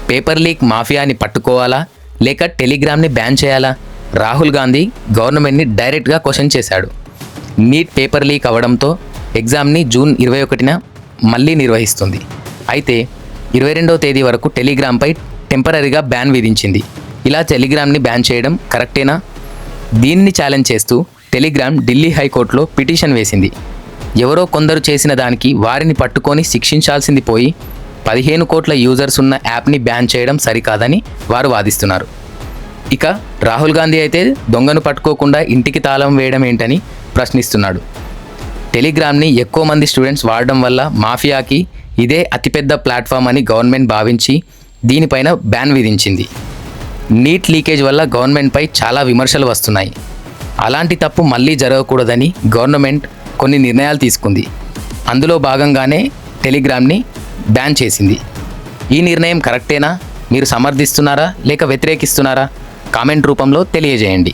Paper leak మాఫియాని పట్టుకోవాలా లేక టెలిగ్రామ్ని ban చేయాలా? రాహుల్ గాంధీ గవర్నమెంట్ని డైరెక్ట్గా క్వశ్చన్ చేశాడు. నీట్ పేపర్ లీక్ అవ్వడంతో ఎగ్జామ్ని జూన్ 21న మళ్ళీ నిర్వహిస్తుంది. అయితే 22వ తేదీ వరకు టెలిగ్రామ్పై టెంపరరీగా బ్యాన్ విధించింది. ఇలా టెలిగ్రామ్ని బ్యాన్ చేయడం కరెక్టేనా? దీన్ని ఛాలెంజ్ చేస్తూ టెలిగ్రామ్ ఢిల్లీ హైకోర్టులో పిటిషన్ వేసింది. ఎవరో కొందరు చేసిన దానికి వారిని పట్టుకొని శిక్షించాల్సింది పోయి 15 కోట్ల యూజర్స్ ఉన్న యాప్ని బ్యాన్ చేయడం సరికాదని వారు వాదిస్తున్నారు. ఇక రాహుల్ గాంధీ అయితే దొంగను పట్టుకోకుండా ఇంటికి తాళం వేయడం ఏంటని ప్రశ్నిస్తున్నాడు. టెలిగ్రామ్ని ఎక్కువ మంది స్టూడెంట్స్ వాడడం వల్ల మాఫియాకి ఇదే అతిపెద్ద ప్లాట్ఫామ్ అని గవర్నమెంట్ భావించి దీనిపైన బ్యాన్ విధించింది. నీట్ లీకేజ్ వల్ల గవర్నమెంట్పై చాలా విమర్శలు వస్తున్నాయి. అలాంటి తప్పు మళ్ళీ జరగకూడదని గవర్నమెంట్ కొన్ని నిర్ణయాలు తీసుకుంది. అందులో భాగంగానే టెలిగ్రామ్ని బ్యాన్ చేసింది. ఈ నిర్ణయం కరెక్టేనా? మీరు సమర్థిస్తున్నారా లేక వ్యతిరేకిస్తున్నారా? కామెంట్ రూపంలో తెలియజేయండి.